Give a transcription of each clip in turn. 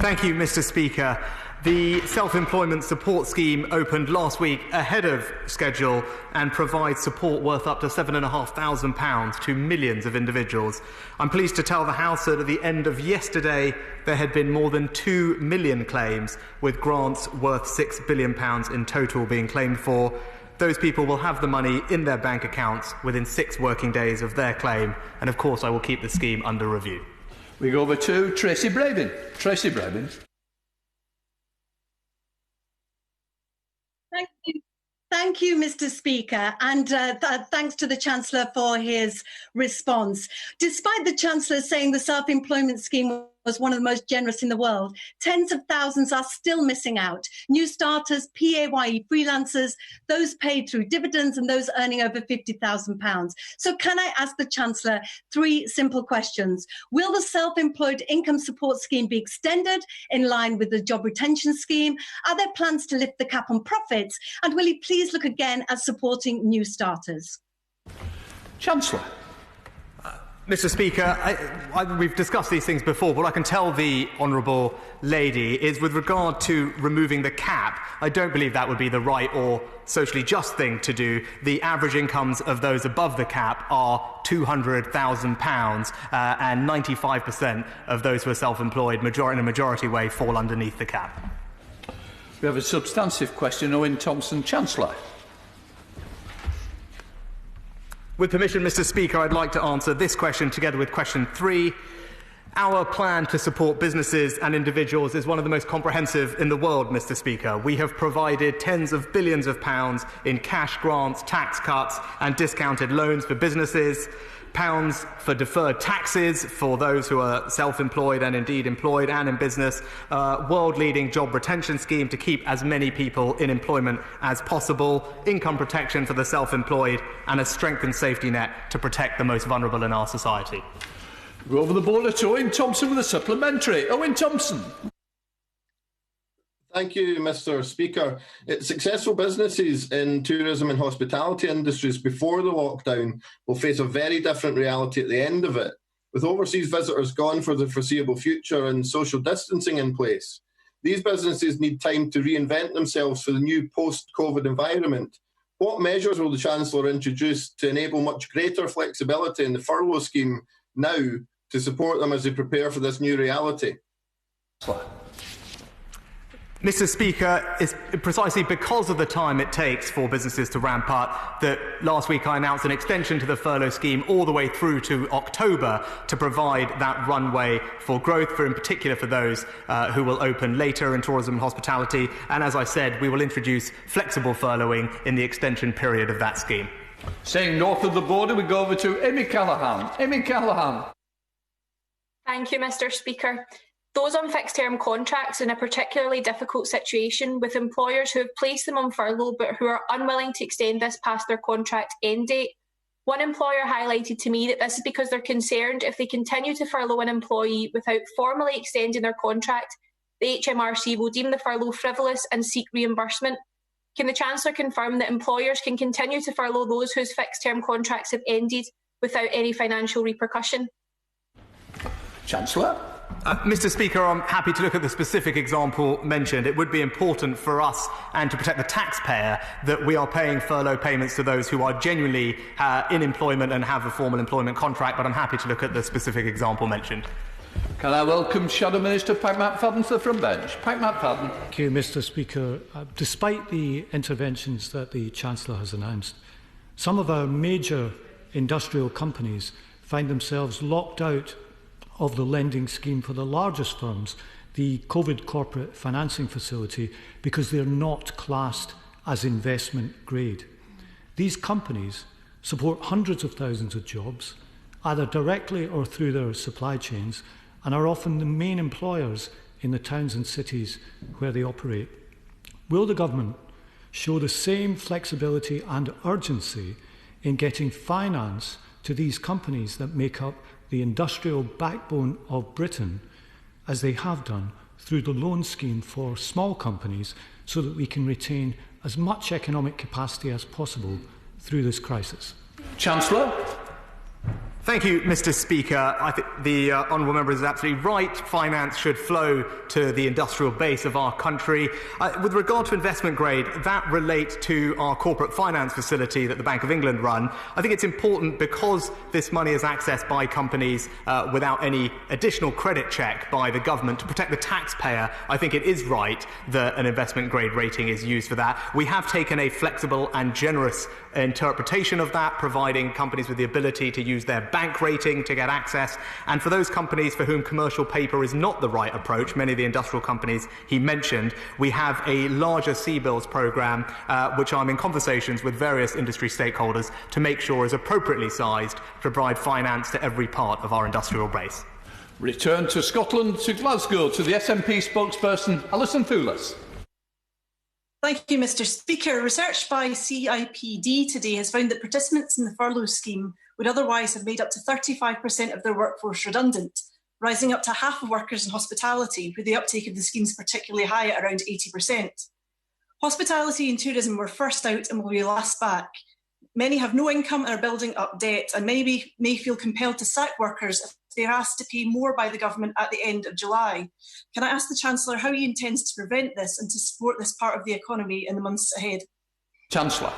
Thank you, Mr. Speaker. The Self-Employment Support Scheme opened last week ahead of schedule and provides support worth up to £7,500 to millions of individuals. I'm pleased to tell the House that at the end of yesterday there had been more than 2 million claims, with grants worth £6 billion in total being claimed for. Those people will have the money in their bank accounts within 6 working days of their claim, and of course I will keep the scheme under review. We go over to Tracy Brabin. Tracy Brabin. Thank you, Mr. Speaker, and thanks to the Chancellor for his response. Despite the Chancellor saying the self-employment scheme was one of the most generous in the world, tens of thousands are still missing out. New starters, PAYE freelancers, those paid through dividends and those earning over £50,000. So can I ask the Chancellor 3 simple questions? Will the self-employed income support scheme be extended in line with the job retention scheme? Are there plans to lift the cap on profits? And will he please look again at supporting new starters? Chancellor. Mr. Speaker, we've discussed these things before, but what I can tell the honourable lady is, with regard to removing the cap, I don't believe that would be the right or socially just thing to do. The average incomes of those above the cap are £200,000, and 95% of those who are self-employed in a majority way fall underneath the cap. We have a substantive question. Owen Thompson, Chancellor. With permission, Mr. Speaker, I'd like to answer this question together with question 3. Our plan to support businesses and individuals is one of the most comprehensive in the world, Mr. Speaker. We have provided tens of billions of pounds in cash grants, tax cuts and discounted loans for businesses, pounds for deferred taxes for those who are self-employed and indeed employed and in business, world-leading job retention scheme to keep as many people in employment as possible, income protection for the self-employed and a strengthened safety net to protect the most vulnerable in our society. Go over the border to Owen Thompson with a supplementary. Owen Thompson. Thank you, Mr. Speaker. Successful businesses in tourism and hospitality industries before the lockdown will face a very different reality at the end of it, with overseas visitors gone for the foreseeable future and social distancing in place. These businesses need time to reinvent themselves for the new post-COVID environment. What measures will the Chancellor introduce to enable much greater flexibility in the furlough scheme now to support them as they prepare for this new reality? Mr. Speaker, it's precisely because of the time it takes for businesses to ramp up that last week I announced an extension to the furlough scheme all the way through to October to provide that runway for growth, in particular for those who will open later in tourism and hospitality. And as I said, we will introduce flexible furloughing in the extension period of that scheme. Staying north of the border, we go over to Amy Callaghan. Amy Callaghan. Thank you, Mr. Speaker. Those on fixed-term contracts in a particularly difficult situation, with employers who have placed them on furlough but who are unwilling to extend this past their contract end date. One employer highlighted to me that this is because they're concerned if they continue to furlough an employee without formally extending their contract, the HMRC will deem the furlough frivolous and seek reimbursement. Can the Chancellor confirm that employers can continue to furlough those whose fixed-term contracts have ended without any financial repercussion? Chancellor. Mr. Speaker, I'm happy to look at the specific example mentioned. It would be important for us and to protect the taxpayer that we are paying furlough payments to those who are genuinely in employment and have a formal employment contract, but I'm happy to look at the specific example mentioned. Can I welcome Shadow Minister Pike McFadden to the front bench? Pike McFadden. Thank you, Mr. Speaker. Despite the interventions that the Chancellor has announced, some of our major industrial companies find themselves locked out of the lending scheme for the largest firms, the COVID Corporate Financing Facility, because they are not classed as investment grade. These companies support hundreds of thousands of jobs, either directly or through their supply chains, and are often the main employers in the towns and cities where they operate. Will the government show the same flexibility and urgency in getting finance to these companies that make up the industrial backbone of Britain, as they have done through the loan scheme for small companies, so that we can retain as much economic capacity as possible through this crisis? Chancellor. Thank you, Mr. Speaker. I think the honourable member is absolutely right. Finance should flow to the industrial base of our country. With regard to investment grade, that relates to our corporate finance facility that the Bank of England run. I think it's important because this money is accessed by companies without any additional credit check by the government to protect the taxpayer. I think it is right that an investment grade rating is used for that. We have taken a flexible and generous interpretation of that, providing companies with the ability to use their bank rating to get access. And for those companies for whom commercial paper is not the right approach, many of the industrial companies he mentioned, we have a larger CBILS programme, which I'm in conversations with various industry stakeholders to make sure is appropriately sized to provide finance to every part of our industrial base. Return to Scotland, to Glasgow, to the SNP spokesperson, Alison Thewlis. Thank you, Mr. Speaker. Research by CIPD today has found that participants in the furlough scheme would otherwise have made up to 35% of their workforce redundant, rising up to half of workers in hospitality, where the uptake of the scheme is particularly high at around 80%. Hospitality and tourism were first out and will be last back. Many have no income and are building up debt, and many may feel compelled to sack workers if they're asked to pay more by the government at the end of July. Can I ask the Chancellor how he intends to prevent this and to support this part of the economy in the months ahead? Chancellor.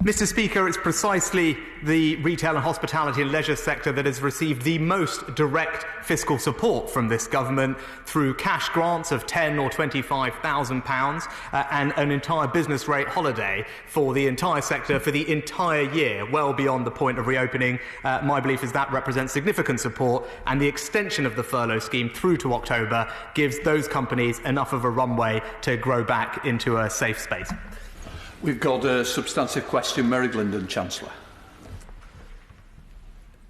Mr. Speaker, it's precisely the retail and hospitality and leisure sector that has received the most direct fiscal support from this government through cash grants of £10,000 or £25,000 and an entire business rate holiday for the entire sector for the entire year, well beyond the point of reopening. My belief is that represents significant support, and the extension of the furlough scheme through to October gives those companies enough of a runway to grow back into a safe space. We've got a substantive question. Mary Glindon, Chancellor.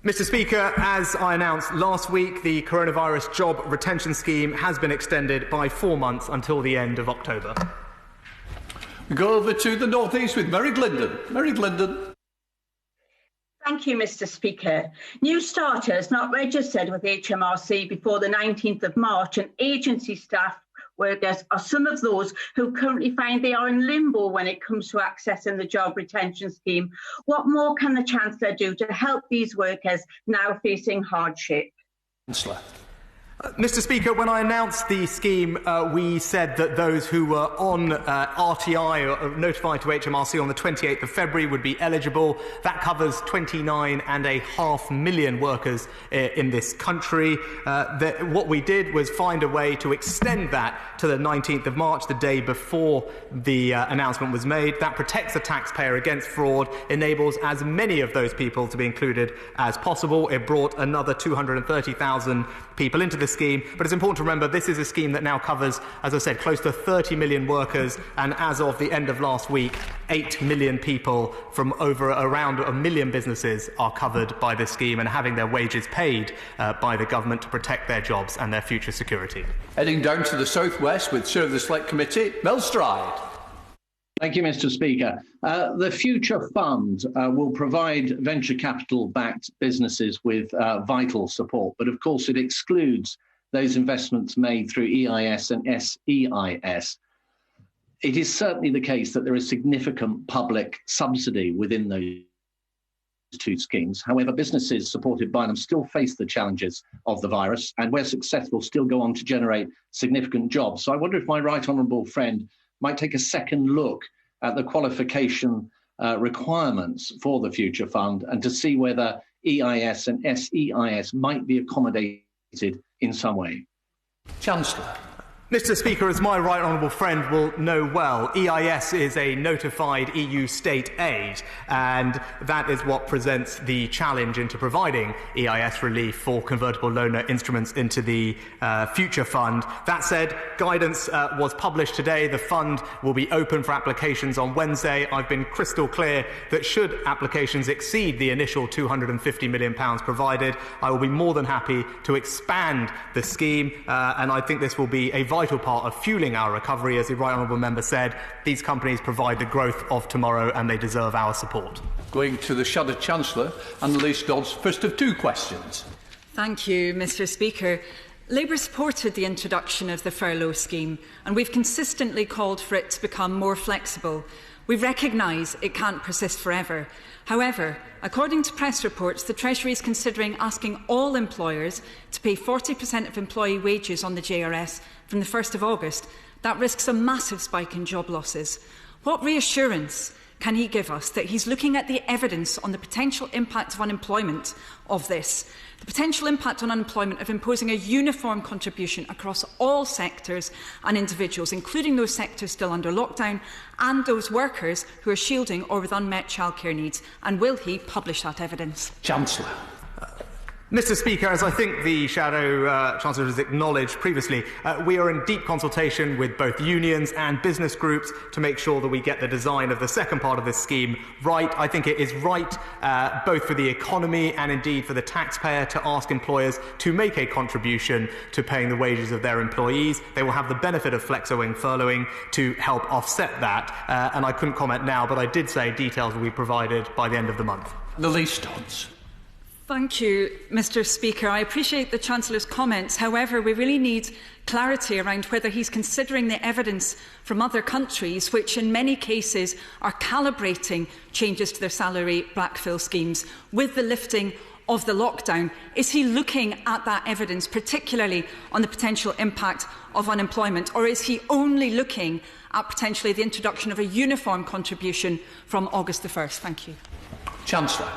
Mr. Speaker, as I announced last week, the coronavirus job retention scheme has been extended by 4 months until the end of October. We go over to the North East with Mary Glindon. Mary Glindon. Thank you, Mr. Speaker. New starters not registered with HMRC before the 19th of March and agency staff workers are some of those who currently find they are in limbo when it comes to accessing the job retention scheme. What more can the Chancellor do to help these workers now facing hardship? Chancellor. Mr. Speaker, when I announced the scheme, we said that those who were on RTI or notified to HMRC on the 28th of February would be eligible. That covers 29.5 million workers in this country. What we did was find a way to extend that to the 19th of March, the day before the announcement was made. That protects the taxpayer against fraud, enables as many of those people to be included as possible. It brought another 230,000 people into the scheme, but it's important to remember this is a scheme that now covers, as I said, close to 30 million workers, and as of the end of last week, 8 million people from around 1 million businesses are covered by this scheme and having their wages paid by the government to protect their jobs and their future security. Heading down to the southwest with Chair of the Select Committee, Mel Stride. Thank you, Mr. Speaker. The Future Fund will provide venture capital-backed businesses with vital support, but of course it excludes those investments made through EIS and SEIS. It is certainly the case that there is significant public subsidy within those two schemes. However, businesses supported by them still face the challenges of the virus, and where successful, still go on to generate significant jobs. So I wonder if my right honourable friend might take a second look at the qualification requirements for the Future Fund and to see whether EIS and SEIS might be accommodated in some way. Chancellor. Mr. Speaker, as my right honourable friend will know well, EIS is a notified EU state aid, and that is what presents the challenge into providing EIS relief for convertible loaner instruments into the Future Fund. That said, guidance was published today. The fund will be open for applications on Wednesday. I've been crystal clear that should applications exceed the initial £250 million provided, I will be more than happy to expand the scheme, and I think this will be a vital part of fueling our recovery. As the right honourable member said, these companies provide the growth of tomorrow and they deserve our support. Going to the Shadow Chancellor, Annalise Dodds, first of two questions. Thank you, Mr. Speaker. Labour supported the introduction of the furlough scheme, and we've consistently called for it to become more flexible. We recognise it can't persist forever. However, according to press reports, the Treasury is considering asking all employers to pay 40% of employee wages on the JRS from the 1st of August. That risks a massive spike in job losses. What reassurance can he give us that he's looking at the evidence on the potential impact of unemployment of this? The potential impact on unemployment of imposing a uniform contribution across all sectors and individuals, including those sectors still under lockdown and those workers who are shielding or with unmet childcare needs. And will he publish that evidence? Chancellor. Mr. Speaker, as I think the Shadow Chancellor has acknowledged previously, we are in deep consultation with both unions and business groups to make sure that we get the design of the second part of this scheme right. I think it is right both for the economy and indeed for the taxpayer to ask employers to make a contribution to paying the wages of their employees. They will have the benefit of flexowing, furloughing to help offset that. And I couldn't comment now, but I did say details will be provided by the end of the month. The least odds. Thank you, Mr. Speaker. I appreciate the Chancellor's comments. However, we really need clarity around whether he's considering the evidence from other countries, which in many cases are calibrating changes to their salary backfill schemes with the lifting of the lockdown. Is he looking at that evidence, particularly on the potential impact of unemployment, or is he only looking at potentially the introduction of a uniform contribution from August the 1st? Thank you. Chancellor.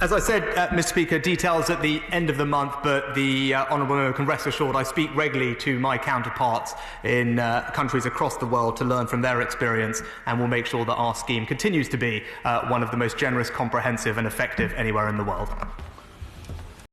As I said, Mr. Speaker, details at the end of the month, but the Honourable Member can rest assured I speak regularly to my counterparts in countries across the world to learn from their experience, and will make sure that our scheme continues to be one of the most generous, comprehensive and effective anywhere in the world.